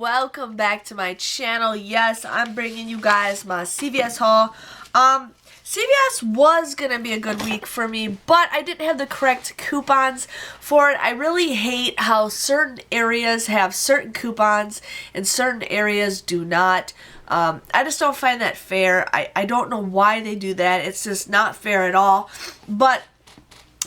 welcome back to my channel. Yes, I'm bringing you guys my CVS haul. CVS was gonna be a good week for me, but I didn't have the correct coupons for it. I really hate how certain areas have certain coupons and certain areas do not. I just don't find that fair. I don't know why they do that. It's just not fair at all. But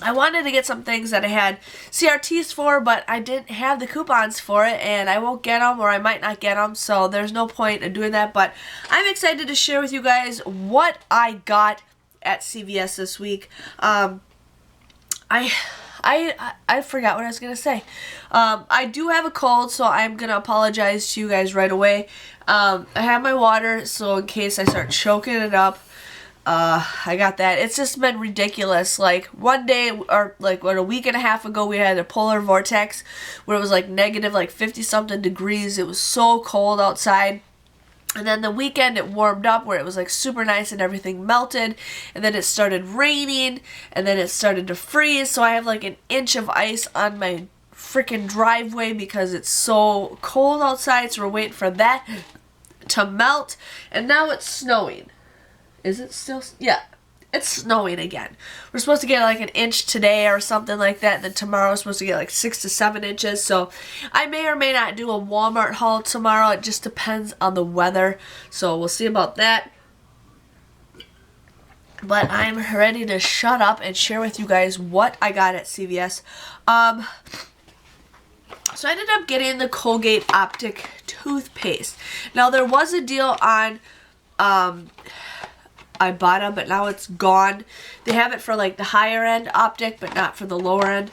I wanted to get some things that I had CRTs for, but I didn't have the coupons for it, and I won't get them, or I might not get them, so there's no point in doing that. But I'm excited to share with you guys what I got at CVS this week. I forgot what I was going to say. I do have a cold, so I'm going to apologize to you guys right away. I have my water, so in case I start choking it up, I got that. It's just been ridiculous. Like one day, or like a week and a half ago, we had a polar vortex where it was like negative like 50 something degrees. It was so cold outside. And then the weekend it warmed up where it was like super nice and everything melted. And then it started raining and then it started to freeze. So I have like an inch of ice on my freaking driveway because it's so cold outside. So we're waiting for that to melt. And now it's snowing. Is it still? Yeah, it's snowing again. We're supposed to get like an inch today or something like that. And then tomorrow we're supposed to get like 6 to 7 inches. So I may or may not do a Walmart haul tomorrow. It just depends on the weather. So we'll see about that. But I'm ready to shut up and share with you guys what I got at CVS. So I ended up getting the Colgate Optic toothpaste. Now there was a deal on Ibotta, but now it's gone. They have it for like the higher end optic, but not for the lower end.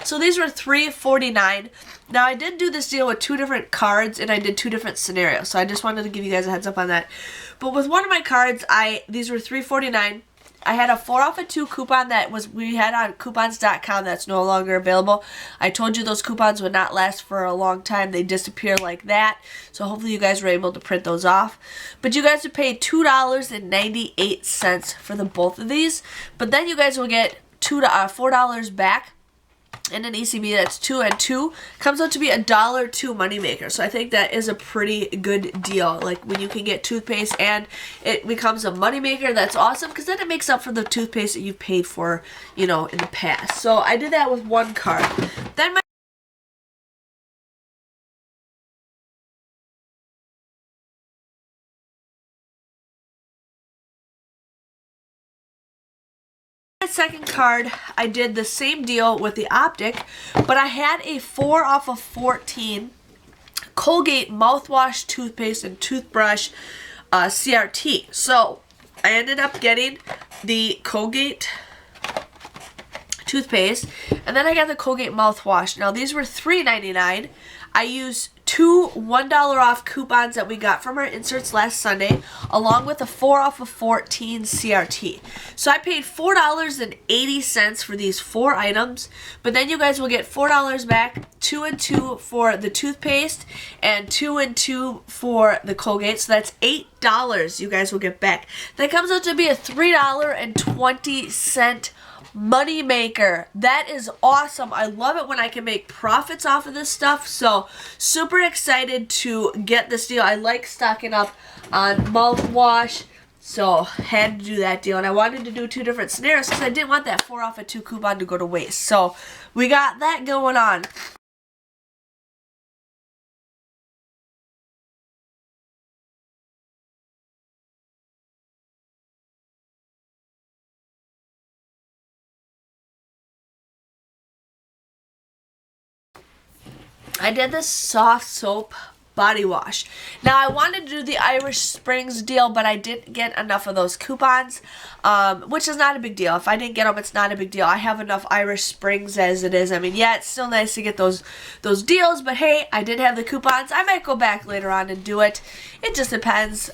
So these were $3.49. Now I did do this deal with 2 different cards, and I did 2 different scenarios. So I just wanted to give you guys a heads up on that. But with one of my cards, these were $3.49. I had a 4 off of 2 coupon that we had on coupons.com that's no longer available. I told you those coupons would not last for a long time. They disappear like that. So hopefully you guys were able to print those off. But you guys would pay $2.98 for the both of these. But then you guys will get $4 back. And an ECB that's 2 and 2 comes out to be $1.02 Moneymaker. So I think that is a pretty good deal. Like when you can get toothpaste and it becomes a moneymaker, that's awesome because then it makes up for the toothpaste that you've paid for, you know, in the past. So I did that with one card. Then my second card, I did the same deal with the optic, but I had a 4 off of 14 Colgate mouthwash, toothpaste, and toothbrush CRT. So I ended up getting the Colgate toothpaste, and then I got the Colgate mouthwash. Now these were $3.99. I used 2 $1 off coupons that we got from our inserts last Sunday, along with a 4 off of 14 CRT. So I paid $4.80 for these 4 items, but then you guys will get $4 back, 2 and 2 for the toothpaste, and 2 and 2 for the Colgate. So that's $8 you guys will get back. That comes out to be a $3.20 money maker. That is awesome. I love it when I can make profits off of this stuff. So super excited to get this deal. I like stocking up on mouthwash, so had to do that deal. And I wanted to do 2 different scenarios because I didn't want that 4 off of 2 coupon to go to waste. So we got that going on. I did this Softsoap body wash. Now I wanted to do the Irish Springs deal, but I didn't get enough of those coupons, which is not a big deal. If I didn't get them, it's not a big deal. I have enough Irish Springs as it is. I mean, yeah, it's still nice to get those deals, but hey, I did have the coupons. I might go back later on and do it. It just depends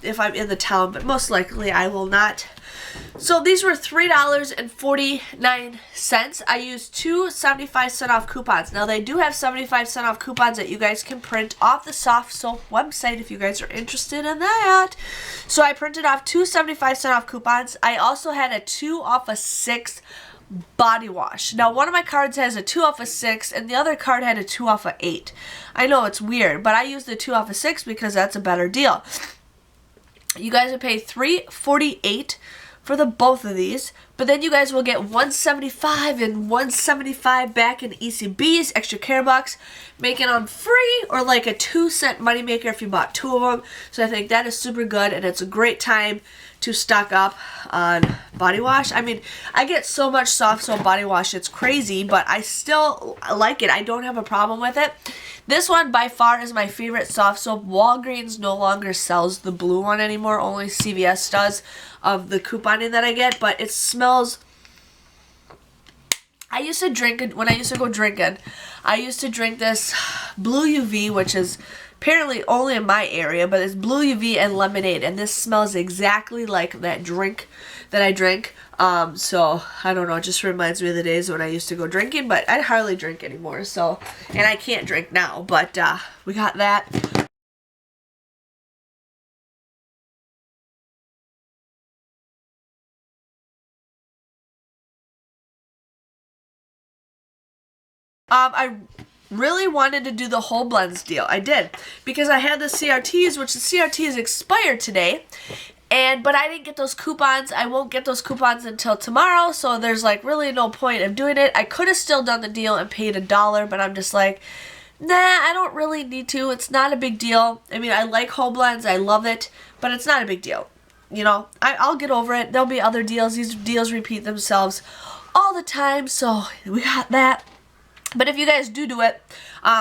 if I'm in the town, but most likely I will not. So these were $3.49. I used two 75-cent off coupons. Now they do have 75-cent off coupons that you guys can print off the Softsoap website if you guys are interested in that. So I printed off two 75-cent off coupons. I also had a 2 off a 6 body wash. Now one of my cards has a 2 off a 6 and the other card had a 2 off a 8. I know it's weird, but I used the 2 off a 6 because that's a better deal. You guys would pay $3.48 for the both of these, but then you guys will get $1.75 and $1.75 back in ECBs, extra care bucks, making them free, or like a 2-cent moneymaker if you bought 2 of them. So I think that is super good, and it's a great time to stock up on body wash. I mean, I get so much Softsoap body wash, it's crazy, but I still like it. I don't have a problem with it. This one by far is my favorite Softsoap. Walgreens no longer sells the blue one anymore. Only CVS does of the couponing that I get, but it smells... I used to drink it when I used to go drinking. I used to drink this Blue UV, which is apparently only in my area, but it's Blue UV and lemonade, and this smells exactly like that drink that I drink. So I don't know, it just reminds me of the days when I used to go drinking, but I hardly drink anymore, so, and I can't drink now, but we got that. I really wanted to do the whole blends deal. I did, because I had the CRTs, which the CRTs expired today, but I didn't get those coupons. I won't get those coupons until tomorrow, so there's like really no point of doing it. I could have still done the deal and paid $1, but I'm just like, nah, I don't really need to. It's not a big deal. I mean, I like whole blends. I love it, but it's not a big deal. You know, I'll get over it. There'll be other deals. These deals repeat themselves all the time, so we got that. But if you guys do it,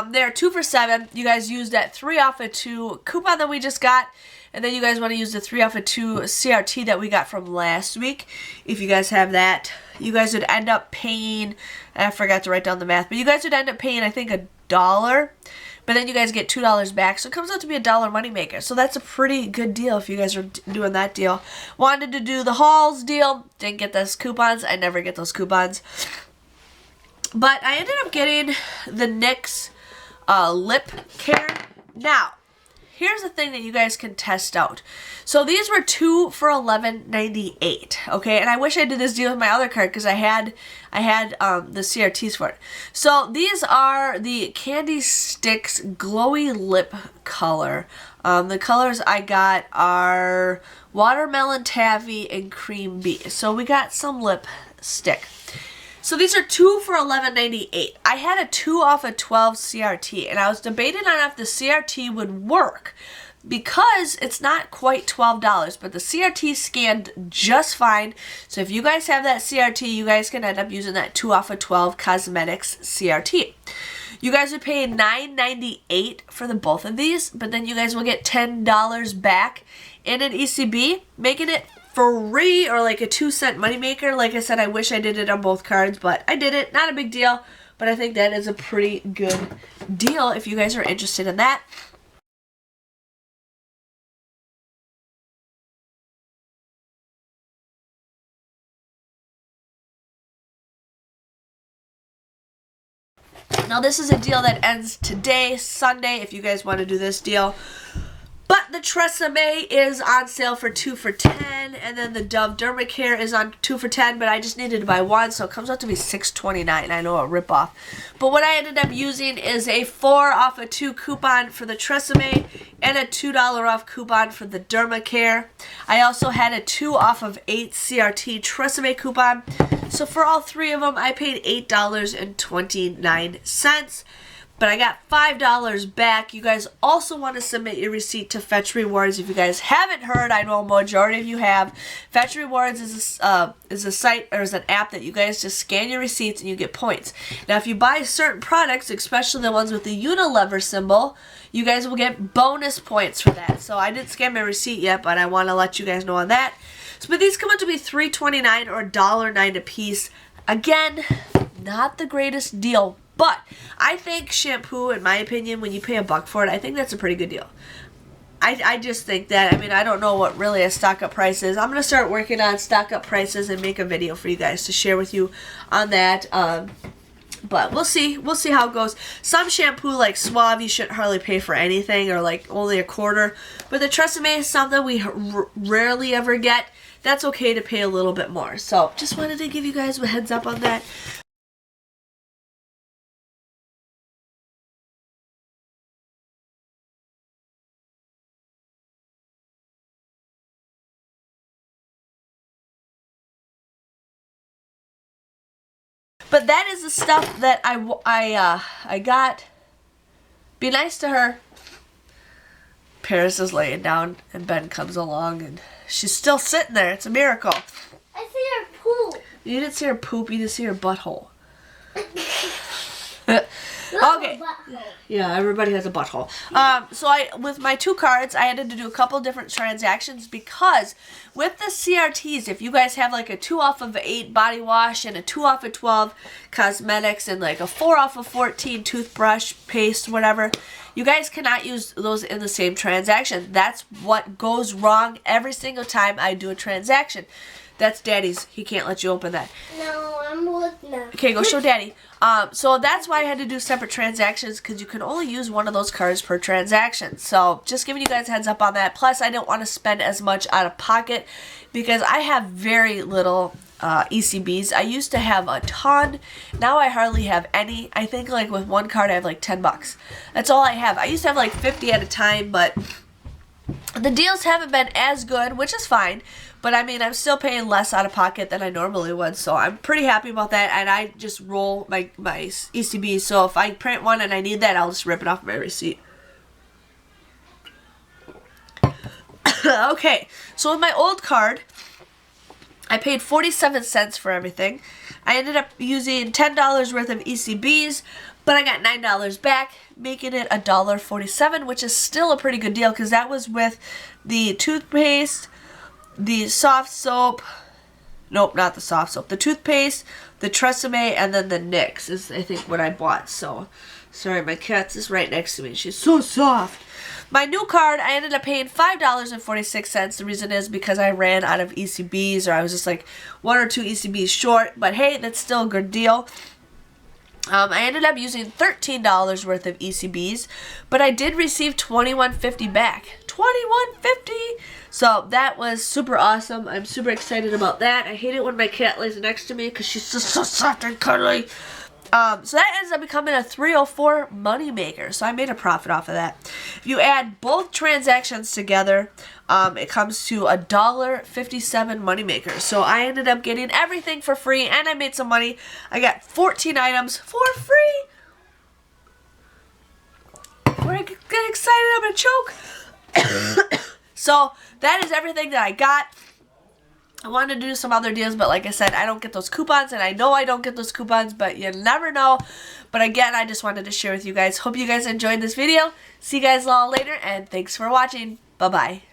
they're 2 for $7. You guys use that 3 off a 2 coupon that we just got. And then you guys want to use the 3 off a 2 CRT that we got from last week. If you guys have that, you guys would end up paying, I forgot to write down the math, but you guys would end up paying, I think, $1. But then you guys get $2 back. So it comes out to be $1 moneymaker. So that's a pretty good deal if you guys are doing that deal. Wanted to do the hauls deal. Didn't get those coupons. I never get those coupons. But I ended up getting the NYX lip care. Now, here's the thing that you guys can test out. So these were 2 for $11.98, okay? And I wish I did this deal with my other card because I had the CRTs for it. So these are the Candy Sticks Glowy Lip Color. The colors I got are Watermelon Taffy and Cream Bee. So we got some lipstick. So these are 2 for $11.98. I had a 2 off a 12 CRT, and I was debating on if the CRT would work because it's not quite $12, but the CRT scanned just fine. So if you guys have that CRT, you guys can end up using that 2 off a 12 Cosmetics CRT. You guys would pay $9.98 for the both of these, but then you guys will get $10 back in an ECB, making it free, or like a 2-cent moneymaker. Like I said, I wish I did it on both cards, but I did it. Not a big deal, but I think that is a pretty good deal if you guys are interested in that. Now this is a deal that ends today, Sunday, if you guys want to do this deal. But the Tresemme is on sale for 2 for $10, and then the Dove Dermacare is on 2 for $10, but I just needed to buy one, so it comes out to be $6.29. I know, a ripoff. But what I ended up using is a 4 off a 2 coupon for the Tresemme and a $2 off coupon for the Dermacare. I also had a 2 off of 8 CRT Tresemme coupon. So for all 3 of them, I paid $8.29. But I got $5 back. You guys also want to submit your receipt to Fetch Rewards. If you guys haven't heard, I know a majority of you have. Fetch Rewards is a site, or is an app that you guys just scan your receipts and you get points. Now, if you buy certain products, especially the ones with the Unilever symbol, you guys will get bonus points for that. So I didn't scan my receipt yet, but I want to let you guys know on that. So, but these come out to be $3.29 or $1.09 a piece. Again, not the greatest deal. But I think shampoo, in my opinion, when you pay $1 for it, I think that's a pretty good deal. I just think that, I mean, I don't know what really a stock up price is. I'm going to start working on stock up prices and make a video for you guys to share with you on that. But we'll see. We'll see how it goes. Some shampoo like Suave, you shouldn't hardly pay for anything, or like only a quarter. But the Tresemme is something we rarely ever get. That's okay to pay a little bit more. So just wanted to give you guys a heads up on that. But that is the stuff that I got. Be nice to her. Paris is laying down and Ben comes along and she's still sitting there. It's a miracle. I see her poop. You didn't see her poop, you didn't see her butthole. Okay. Yeah, everybody has a butthole. So with my 2 cards, I had to do a couple different transactions because with the CRTs, if you guys have like a 2 off of 8 body wash and a 2 off of 12 cosmetics and like a 4 off of 14 toothbrush, paste, whatever, you guys cannot use those in the same transaction. That's what goes wrong every single time I do a transaction. That's Daddy's. He can't let you open that. No, I'm looking at it. Okay, go show Daddy. So that's why I had to do separate transactions, because you can only use one of those cards per transaction. So just giving you guys a heads up on that. Plus, I didn't want to spend as much out of pocket because I have very little ECBs. I used to have a ton. Now I hardly have any. I think like with one card I have like $10. That's all I have. I used to have like 50 at a time, but the deals haven't been as good, which is fine. But I mean, I'm still paying less out of pocket than I normally would, so I'm pretty happy about that. And I just roll my ECBs, so if I print one and I need that, I'll just rip it off my receipt. Okay, so with my old card, I paid 47 cents for everything. I ended up using $10 worth of ECBs, but I got $9 back, making it $1.47, which is still a pretty good deal because that was with the toothpaste, the soft soap, nope, not the soft soap, the toothpaste, the Tresemme, and then the NYX is, I think, what I bought. So, sorry, my cat's is right next to me. She's so soft. My new card, I ended up paying $5.46. The reason is because I ran out of ECBs, or I was just like 1 or 2 ECBs short. But hey, that's still a good deal. I ended up using $13 worth of ECBs, but I did receive $21.50 back. $21.50! So that was super awesome. I'm super excited about that. I hate it when my cat lays next to me because she's just so soft and cuddly. So that ends up becoming a $3.04 moneymaker. So I made a profit off of that. If you add both transactions together, it comes to a $1.57 moneymaker. So I ended up getting everything for free, and I made some money. I got 14 items for free. When I get excited, I'm gonna choke. So that is everything that I got. I wanted to do some other deals, but like I said, I don't get those coupons, and I know I don't get those coupons, but you never know. But again, I just wanted to share with you guys. Hope you guys enjoyed this video. See you guys all later, and thanks for watching. Bye-bye.